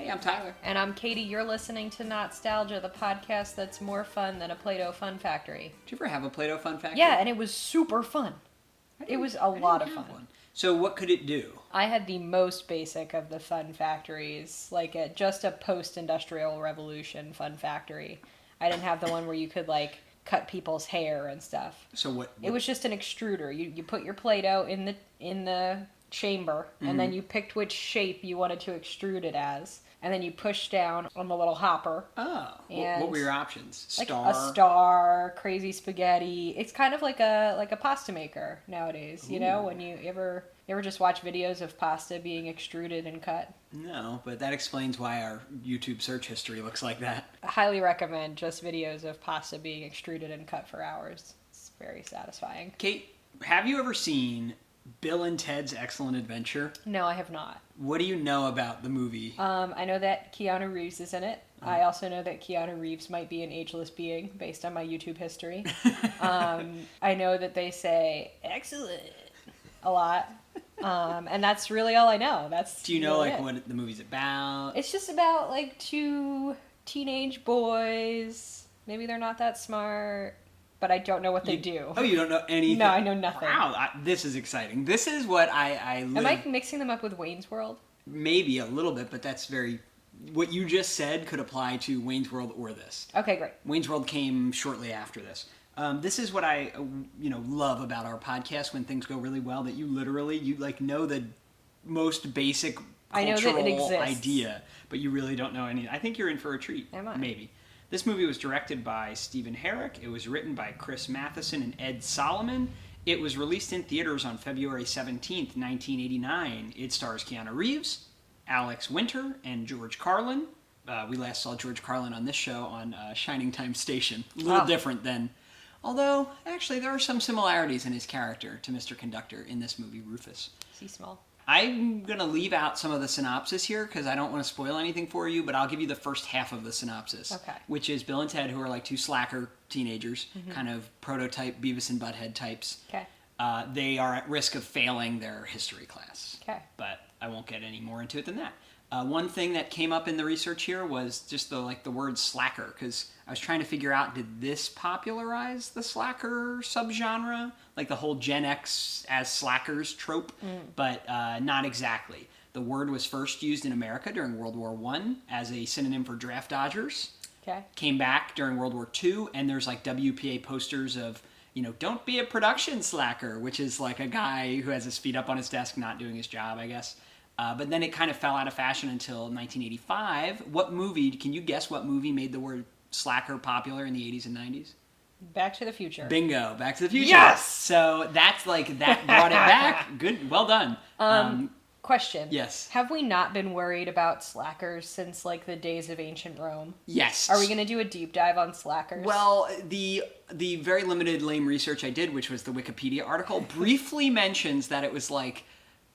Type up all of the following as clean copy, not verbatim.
Hey, I'm Tyler. And I'm Katie. You're listening to Not-Stalgia, the podcast that's more fun than a Play-Doh Fun Factory. Did you ever have a Play-Doh Fun Factory? Yeah, and it was super fun. It was a lot of fun. So what could it do? I had the most basic of the fun factories, like just a post-industrial revolution fun factory. I didn't have the one where you could cut people's hair and stuff. So what? It was just an extruder. You put your Play-Doh in the chamber, and then you picked which shape you wanted to extrude it as. And then you push down on the little hopper. Oh. What were your options? Star? A star, crazy spaghetti. It's kind of like a pasta maker nowadays. You know, when you ever just watch videos of pasta being extruded and cut? No, but that explains why our YouTube search history looks like that. I highly recommend just videos of pasta being extruded and cut for hours. It's very satisfying. Kate, have you ever seen Bill and Ted's Excellent Adventure? No, I have not. What do you know about the movie? I know that Keanu Reeves is in it. I also know that Keanu Reeves might be an ageless being based on my YouTube history. I know that they say excellent a lot. And that's really all I know. Do you know what the movie's about? It's just about two teenage boys. Maybe they're not that smart, but I don't know what they do. Oh, you don't know anything? No, I know nothing. Wow, this is exciting. This is what I live. Am I mixing them up with Wayne's World? Maybe a little bit, but that's very... What you just said could apply to Wayne's World or this. Okay, great. Wayne's World came shortly after this. This is what I love about our podcast when things go really well, that you know the most basic cultural idea, but you really don't know any. I think you're in for a treat. Am I? Maybe. This movie was directed by Stephen Herrick. It was written by Chris Matheson and Ed Solomon. It was released in theaters on February 17th, 1989. It stars Keanu Reeves, Alex Winter, and George Carlin. We last saw George Carlin on this show on Shining Time Station. A little different than... Although, actually, there are some similarities in his character to Mr. Conductor in this movie, Rufus. Is he small? I'm going to leave out some of the synopsis here because I don't want to spoil anything for you, but I'll give you the first half of the synopsis. Okay. Which is Bill and Ted, who are two slacker teenagers, kind of prototype Beavis and Butthead types. Okay. They are at risk of failing their history class. Okay. But I won't get any more into it than that. One thing that came up in the research here was just the word slacker, because I was trying to figure out, did this popularize the slacker subgenre? Like the whole Gen X as slackers trope? But not exactly. The word was first used in America during World War I as a synonym for draft dodgers. Okay. Came back during World War II, and there's WPA posters of, don't be a production slacker, which is like a guy who has his feet up on his desk not doing his job, I guess. But then it kind of fell out of fashion until 1985. What movie, can you guess what movie made the word slacker popular in the 80s and 90s? Back to the Future. Bingo, Back to the Future. Yes! So that's that brought it back. Good, well done. Question. Yes. Have we not been worried about slackers since the days of ancient Rome? Yes. Are we going to do a deep dive on slackers? Well, the very limited lame research I did, which was the Wikipedia article, briefly mentions that it was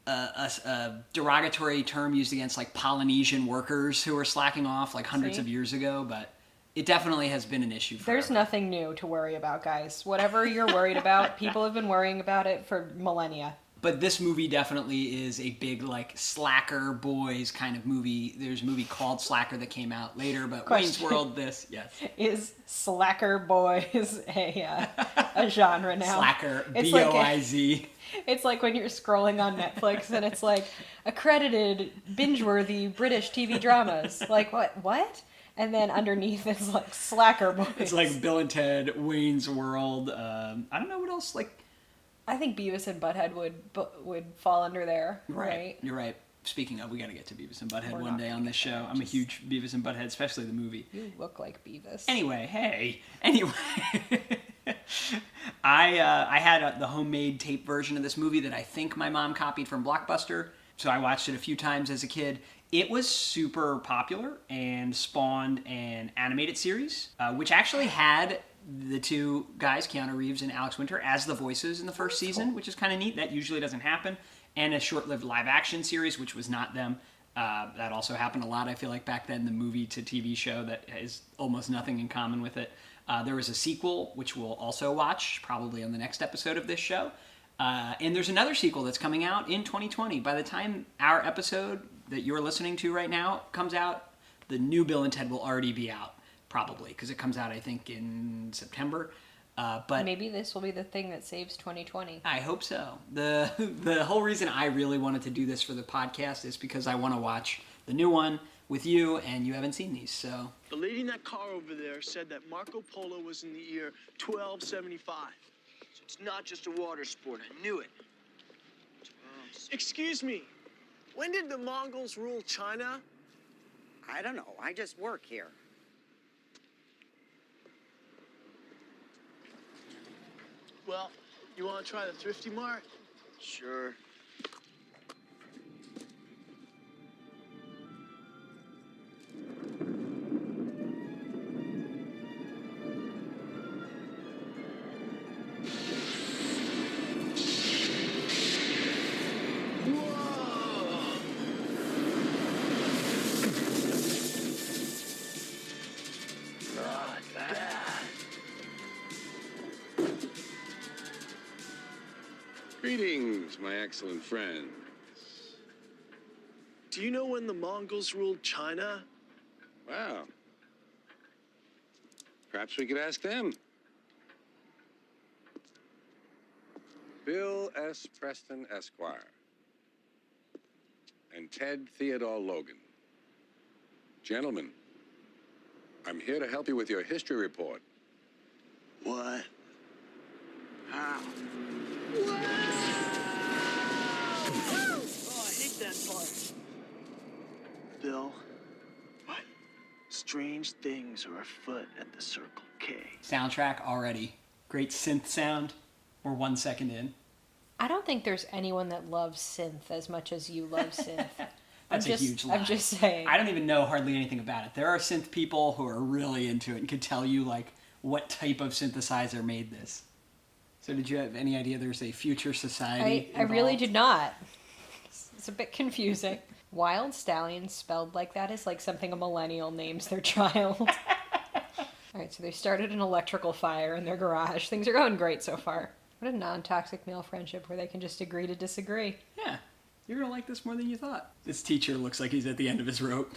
a derogatory term used against Polynesian workers who were slacking off hundreds of years ago, but it definitely has been an issue forever. There's nothing new to worry about, guys. Whatever you're worried about, people have been worrying about it for millennia. But this movie definitely is a big slacker boys kind of movie. There's a movie called Slacker that came out later, but Wayne's World, yes. Is slacker boys a genre now? Slacker, B-O-I-Z. It's like when you're scrolling on Netflix and it's accredited binge-worthy British TV dramas. What? And then underneath it's slacker boys. It's Bill and Ted, Wayne's World. I don't know what else. I think Beavis and Butthead would fall under there. Right? You're right. Speaking of, we got to get to Beavis and Butthead one day on this show. I'm a huge Beavis and Butthead, especially the movie. You look like Beavis. Anyway, I had the homemade tape version of this movie that I think my mom copied from Blockbuster, so I watched it a few times as a kid. It was super popular and spawned an animated series, which actually had the two guys, Keanu Reeves and Alex Winter, as the voices in the first season, which is kind of neat. That usually doesn't happen. And a short-lived live-action series, which was not them. That also happened a lot, I feel like, back then, the movie-to-TV show that has almost nothing in common with it. There was a sequel, which we'll also watch, probably on the next episode of this show. And there's another sequel that's coming out in 2020. By the time our episode that you're listening to right now comes out, the new Bill and Ted will already be out, probably, because it comes out, I think, in September. But maybe this will be the thing that saves 2020. I hope so. The whole reason I really wanted to do this for the podcast is because I want to watch the new one with you, and you haven't seen these, so. The lady in that car over there said that Marco Polo was in the year 1275. So it's not just a water sport. I knew it. Excuse me. When did the Mongols rule China? I don't know. I just work here. Well, you want to try the Thrifty Mart? Sure. Greetings, my excellent friends. Do you know when the Mongols ruled China? Wow. Perhaps we could ask them. Bill S. Preston, Esquire. And Ted Theodore Logan. Gentlemen, I'm here to help you with your history report. What? How? Oh, I hate that part. Bill. What? Strange things are afoot at the Circle K. Soundtrack already. Great synth sound. We're 1 second in. I don't think there's anyone that loves synth as much as you love synth. That's a huge lie. I'm just saying. I don't even know hardly anything about it. There are synth people who are really into it and can tell you, like, what type of synthesizer made this. So did you have any idea there's a future society I really involved? did not. It's a bit confusing. Wild Stallions spelled like that is like something a millennial names their child. All right, so they started an electrical fire in their garage. Things are going great so far. What a non-toxic male friendship where they can just agree to disagree. Yeah. You're going to like this more than you thought. This teacher looks like he's at the end of his rope.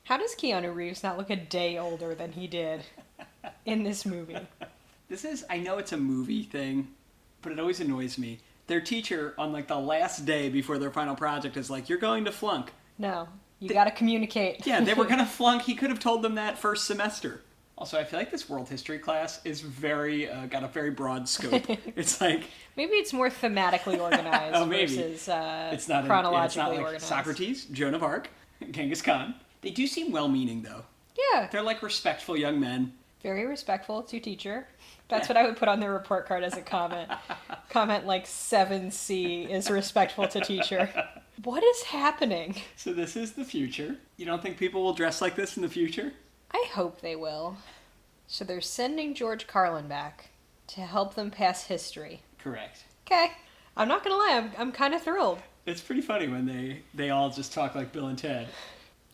How does Keanu Reeves not look a day older than he did in this movie? This is, I know it's a movie thing, but it always annoys me. Their teacher, on like the last day before their final project, is like, you're going to flunk. No, you gotta communicate. Yeah, they were going to flunk. He could have told them that first semester. Also, I feel like this world history class is got a very broad scope. It's like... Maybe it's more thematically organized Oh, maybe. versus it's not chronologically it's not like organized. Socrates, Joan of Arc, Genghis Khan. They do seem well-meaning, though. Yeah, They're like respectful young men. very respectful to teacher. That's what I would put on their report card as a comment. Comment like 7C is respectful to teacher. What is happening? So this is the future. You don't think people will dress like this in the future? I hope they will. So they're sending George Carlin back to help them pass history. Correct. Okay. I'm not gonna lie, I'm kind of thrilled. It's pretty funny when they all just talk like Bill and Ted.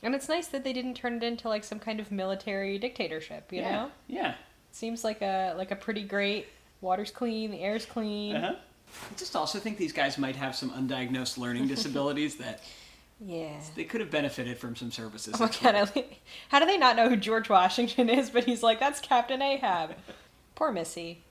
And it's nice that they didn't turn it into like some kind of military dictatorship, you know? Yeah. Seems like a pretty great, water's clean, the air's clean. Uh-huh. I just also think these guys might have some undiagnosed learning disabilities that Yeah. they could have benefited from some services. Oh my god, how do they not know who George Washington is? But he's like, that's Captain Ahab. Poor Missy.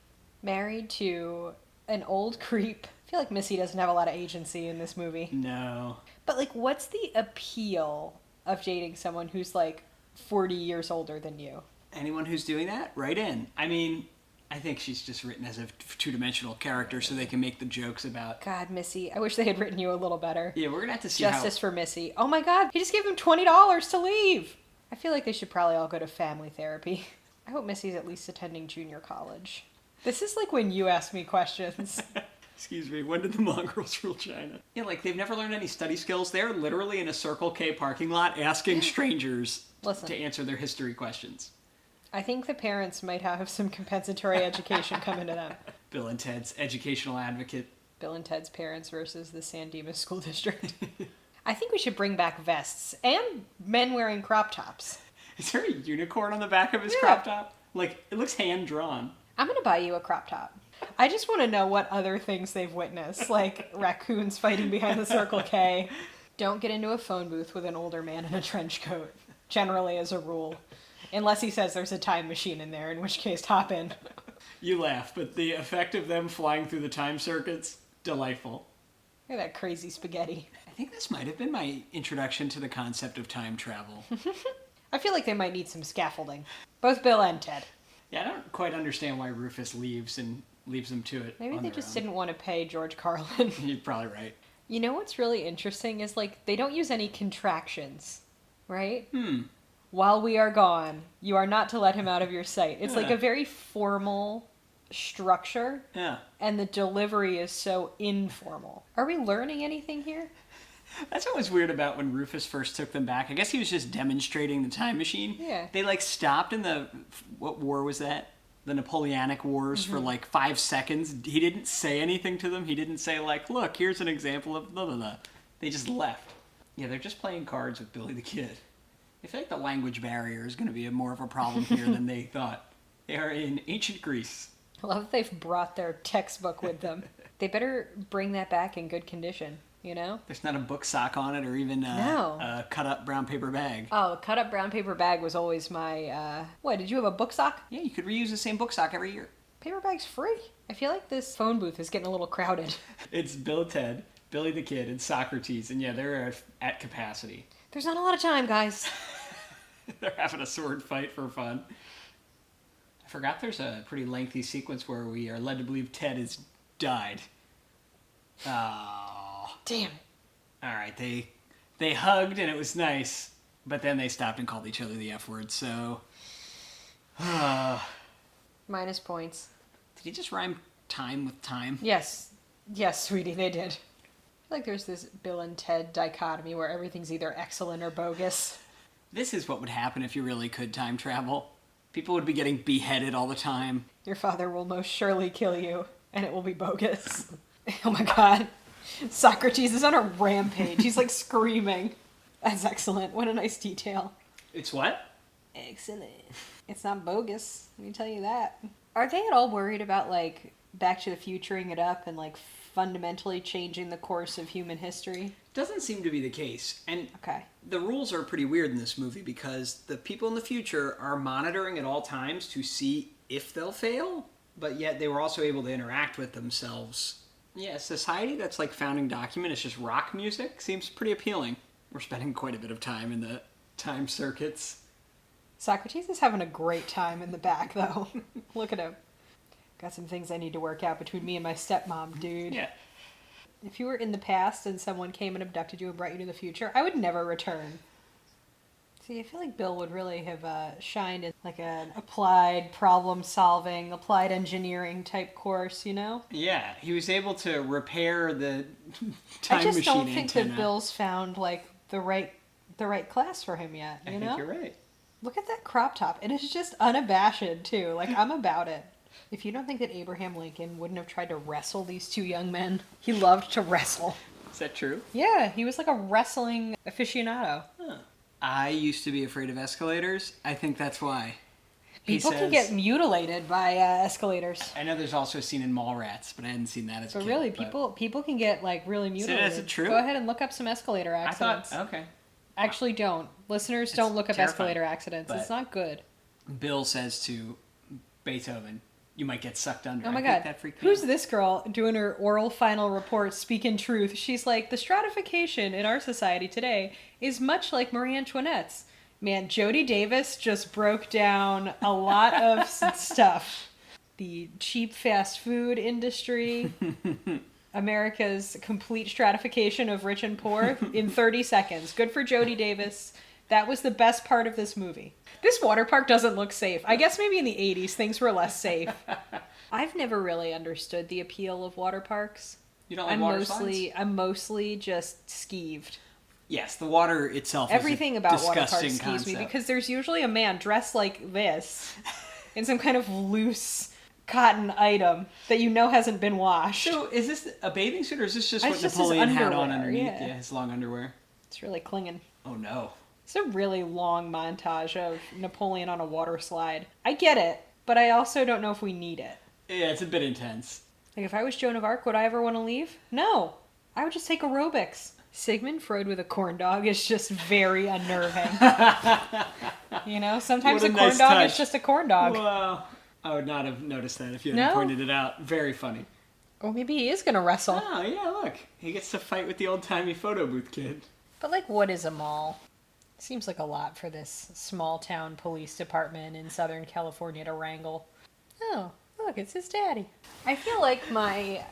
Married to an old creep. I feel like Missy doesn't have a lot of agency in this movie. No. But like, what's the appeal of dating someone who's like 40 years older than you? Anyone who's doing that, write in. I mean, I think she's just written as a two-dimensional character so they can make the jokes about... God, Missy, I wish they had written you a little better. Yeah, we're going to have to see Justice for Missy. Oh my god, he just gave him $20 to leave! I feel like they should probably all go to family therapy. I hope Missy's at least attending junior college. This is like when you ask me questions. Excuse me, when did the Mongols rule China? Yeah, like, they've never learned any study skills. They're literally in a Circle K parking lot asking strangers Listen. to answer their history questions. I think the parents might have some compensatory education coming to them. Bill and Ted's educational advocate. Bill and Ted's parents versus the San Dimas School District. I think we should bring back vests and men wearing crop tops. Is there a unicorn on the back of his Yeah. crop top? Like, it looks hand-drawn. I'm going to buy you a crop top. I just want to know what other things they've witnessed, like raccoons fighting behind the Circle K. Don't get into a phone booth with an older man in a trench coat, generally as a rule. Unless he says there's a time machine in there, in which case hop in. You laugh, but the effect of them flying through the time circuits, delightful. Look at that crazy spaghetti. I think this might have been my introduction to the concept of time travel. I feel like they might need some scaffolding. Both Bill and Ted. Yeah, I don't quite understand why Rufus leaves and leaves them to it. Maybe on they their just own. didn't want to pay George Carlin. You're probably right. You know what's really interesting is, like, they don't use any contractions, right? While we are gone, you are not to let him out of your sight. It's like Yeah. a very formal structure, Yeah. and the delivery is so informal. Are we learning anything here? That's what was weird about when Rufus first took them back. I guess he was just demonstrating the time machine. Yeah. They, like, stopped in the... What war was that? The Napoleonic Wars for, like, 5 seconds. He didn't say anything to them. He didn't say, like, look, here's an example of blah, blah, blah. They just left. Yeah, they're just playing cards with Billy the Kid. I feel like the language barrier is going to be more of a problem here than they thought. They are in ancient Greece. I love that they've brought their textbook with them. They better bring that back in good condition, you know? There's not a book sock on it or even No. a cut-up brown paper bag. Oh, the cut-up brown paper bag was always my, What, did you have a book sock? Yeah, you could reuse the same book sock every year. Paper bag's free. I feel like this phone booth is getting a little crowded. It's Bill Ted, Billy the Kid, and Socrates, and yeah, they're at capacity. There's not a lot of time, guys. They're having a sword fight for fun. I forgot there's a pretty lengthy sequence where we are led to believe Ted has died. Oh. Damn. Alright, they hugged and it was nice, but then they stopped and called each other the F word, so... Minus points. Did he just rhyme time with time? Yes. Yes, sweetie, they did. I feel like there's this Bill and Ted dichotomy where everything's either excellent or bogus. This is what would happen if you really could time travel. People would be getting beheaded all the time. Your father will most surely kill you, and it will be bogus. Oh my god. Socrates is on a rampage. He's like screaming. That's excellent. What a nice detail. It's what? Excellent. It's not bogus, let me tell you that. Are they at all worried about, like, Back to the Futuring it up and, like, fundamentally changing the course of human history? Doesn't seem to be the case. And Okay. the rules are pretty weird in this movie because the people in the future are monitoring at all times to see if they'll fail, but yet they were also able to interact with themselves. Yeah, a society that's like founding document is just rock music seems pretty appealing. We're spending quite a bit of time in the time circuits. Socrates is having a great time in the back, though. Look at him. Got some things I need to work out between me and my stepmom, dude. Yeah. If you were in the past and someone came and abducted you and brought you to the future, I would never return. See, I feel like Bill would really have shined in like an applied problem-solving, applied engineering type course, you know? Yeah, he was able to repair the time I just machine don't think antenna. that Bill's found like the right class for him yet, I you think know? you're right. Look at that crop top. It is just unabashed, too. Like, I'm about it. If you don't think that Abraham Lincoln wouldn't have tried to wrestle these two young men, he loved to wrestle. Is that true? Yeah, he was like a wrestling aficionado. I used to be afraid of escalators. I think that's why. He People can says- get mutilated by escalators. I know there's also a scene in Mallrats, but I hadn't seen that as a But kid. really, but people can get like really mutilated. is it true? Go ahead and look up some escalator I accidents. thought, okay. Actually, don't. Listeners, don't look up terrifying, escalator accidents. but- It's not good. Bill says to Beethoven, you might get sucked under. Oh my I god. think that freaked me Who's out. this girl doing her oral final report, speaking truth? She's like, the stratification in our society today is much like Marie Antoinette's. Man, Jody Davis just broke down a lot of stuff. The cheap fast food industry, America's complete stratification of rich and poor in 30 seconds. Good for Jody Davis. That was the best part of this movie. This water park doesn't look safe. I guess maybe in the 80s things were less safe. I've never really understood the appeal of water parks. You don't like water slides? I'm mostly just skeeved. Yes, the water itself Everything is a about water disgusting parks skeeves me concept. because there's usually a man dressed like this in some kind of loose cotton item that you know hasn't been washed. So, is this a bathing suit, or is this just It's what just his Napoleon had on underwear, underneath? yeah. His long underwear. It's really clinging. Oh no. It's a really long montage of Napoleon on a water slide. I get it, but I also don't know if we need it. Yeah, it's a bit intense. Like, if I was Joan of Arc, would I ever want to leave? No. I would just take aerobics. Sigmund Freud with a corn dog is just very unnerving. You know, sometimes What a a corn nice dog touch. is just a corn dog. Wow. I would not have noticed that if you hadn't No? pointed it out. Very funny. Or maybe he is gonna wrestle. Oh, yeah, look. He gets to fight with the old-timey photo booth kid. But like, what is a mall? Seems like a lot for this small town police department in Southern California to wrangle. Oh, look, it's his daddy. I feel like my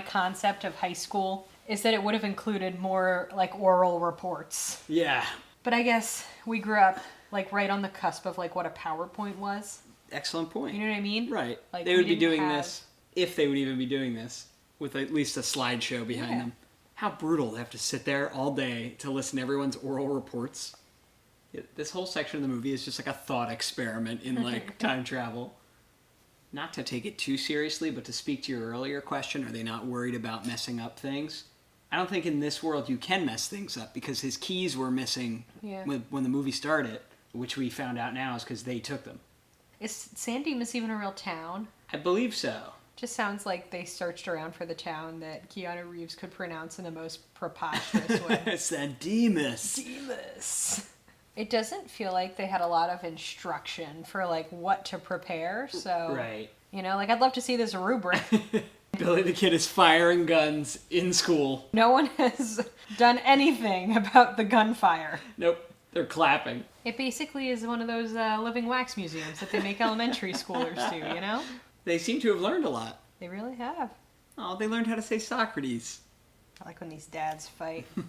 concept of high school is that it would have included more like oral reports. Yeah. But I guess we grew up like right on the cusp of like what a PowerPoint was. Excellent point. You know what I mean? Right. Like, they we would be didn't doing have- this, if they would even be doing this, with at least a slideshow behind Yeah. them. How brutal to have to sit there all day to listen to everyone's oral reports. This whole section of the movie is just like a thought experiment in like time travel. Not to take it too seriously, but to speak to your earlier question, are they not worried about messing up things? I don't think in this world you can mess things up because his keys were missing Yeah. when the movie started, which we found out now is because they took them. Is San Dimas even a real town? I believe so. Just sounds like they searched around for the town that Keanu Reeves could pronounce in the most preposterous way. San Dimas. Dimas. It doesn't feel like they had a lot of instruction for like what to prepare. So, Right. you know, like I'd love to see this rubric. Billy the Kid is firing guns in school. No one has done anything about the gunfire. Nope. They're clapping. It basically is one of those living wax museums that they make elementary schoolers do, you know? They seem to have learned a lot. They really have. Oh, they learned how to say Socrates. I like when these dads fight. Are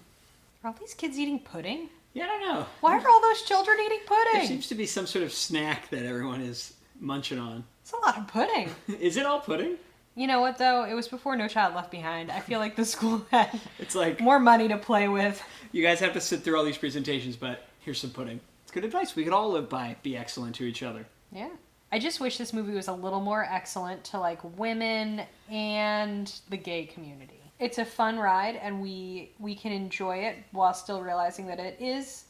all these kids eating pudding? Yeah, I don't know. Why are all those children eating There pudding? seems to be some sort of snack that everyone is munching on. It's a lot of pudding. Is it all pudding? You know what, though? It was before No Child Left Behind. I feel like the school had It's like, more money to play with. you guys have to sit through all these presentations, but here's some pudding. It's good advice. We could all live by. Be excellent to each other. Yeah. I just wish this movie was a little more excellent to, like, women and the gay community. It's a fun ride, and we can enjoy it while still realizing that it is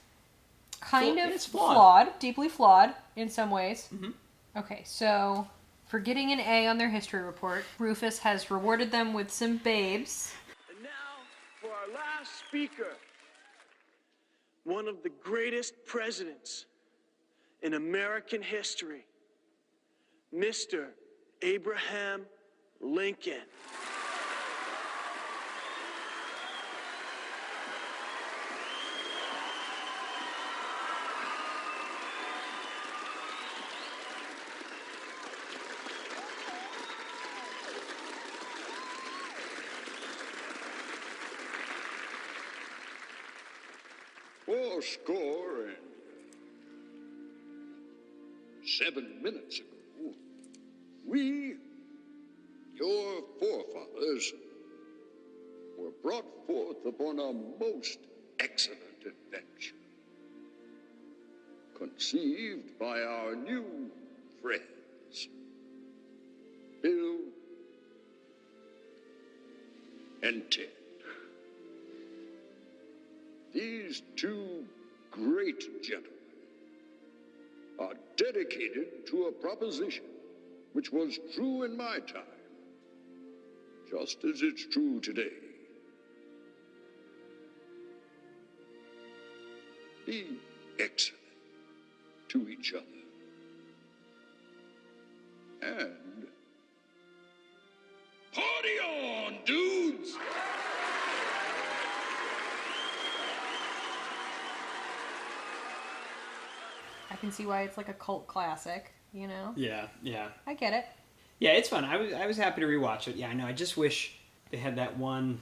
kind of It's flawed. deeply flawed in some ways. Mm-hmm. Okay, so for getting an A on their history report, Rufus has rewarded them with some babes. And now for our last speaker, one of the greatest presidents in American history, Mr. Abraham Lincoln. Fourscore and 7 minutes ago, we, your forefathers, were brought forth upon a most excellent adventure, conceived by our new friends, Bill and Ted. These two great gentlemen are dedicated to a proposition which was true in my time, just as it's true today. Be excellent to each other. And party on, dudes! I can see why it's like a cult classic, you know? Yeah, yeah. I get it. Yeah, it's fun. I was happy to rewatch it. Yeah, I know. I just wish they had that one,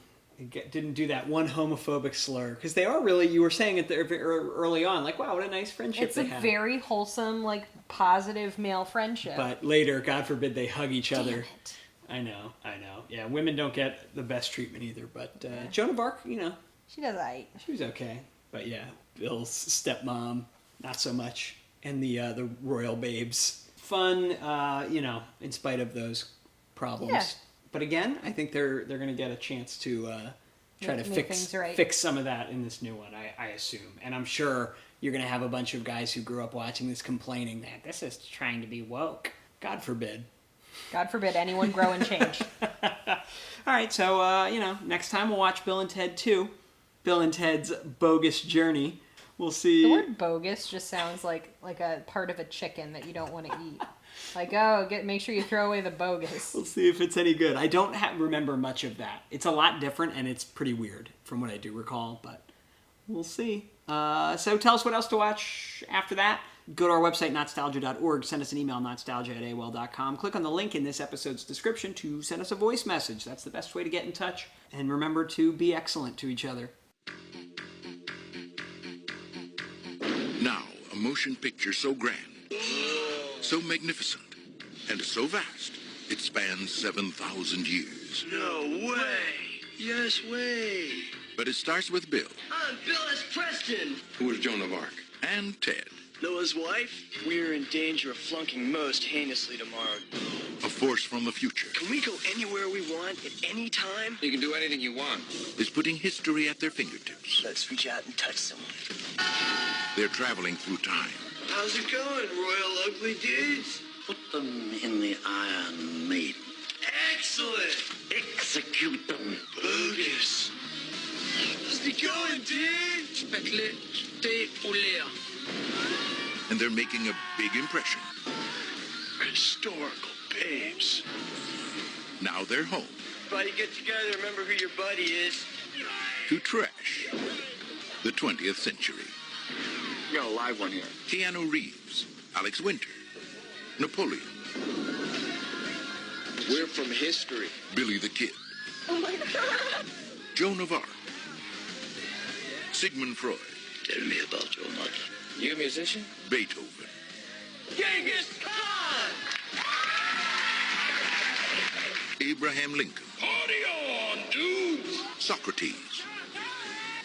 didn't do that one homophobic slur. Because they are really, you were saying it there early on, like, wow, what a nice friendship It's they a have. very wholesome, like, positive male friendship. But later, God forbid, they hug each other. it. I know. Yeah, women don't get the best treatment either. But Joan of Arc, you know, She does right. she was okay. But yeah, Bill's stepmom, not so much. And the royal babes. Fun, you know, in spite of those problems. Yeah. But again, I think they're going to get a chance to try to Make things right. fix some of that in this new one, I assume. And I'm sure you're going to have a bunch of guys who grew up watching this complaining that this is trying to be woke. God forbid. God forbid anyone grow and change. All right, so, you know, next time we'll watch Bill and Ted 2. Bill and Ted's Bogus Journey. We'll see. The word bogus just sounds like a part of a chicken that you don't want to eat. Like, oh, make sure you throw away the bogus. We'll see if it's any good. I don't remember much of that. It's a lot different, and it's pretty weird from what I do recall, but we'll see. So tell us what else to watch after that. Go to our website, Not-Stalgia.org. Send us an email, notstalgia@aol.com. Click on the link in this episode's description to send us a voice message. That's the best way to get in touch. And remember to be excellent to each other. Now, a motion picture so grand, so magnificent, and so vast, it spans 7,000 years. No way. Yes way. But it starts with Bill. I'm Bill S. Preston. Who is Joan of Arc? And Ted. Noah's wife? We're in danger of flunking most heinously tomorrow. A force from the future. Can we go anywhere we want at any time? You can do anything you want. Is putting history at their fingertips. Let's reach out and touch someone. They're traveling through time. How's it going, Royal Ugly Dudes? Put them in the Iron Maiden. Excellent! Execute them. Bogus. How's it going, dude? And they're making a big impression. Historical babes. Now they're home. Everybody get together, remember who your buddy is. To trash the 20th century. We got a live one here. Keanu Reeves, Alex Winter, Napoleon, We're from history. Billy the Kid. Oh my God. Joan of Arc. Sigmund Freud. Tell me about your mother. You a musician? Beethoven. Genghis Khan! Abraham Lincoln. Party on, dudes! Socrates.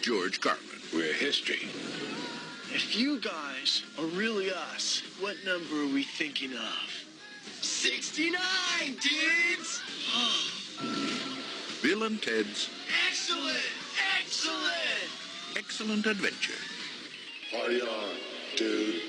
George Carlin. We're history. If you guys are really us, what number are we thinking of? 69, dudes! Bill and Ted's Excellent! Excellent! Excellent Adventure. Party on, dude.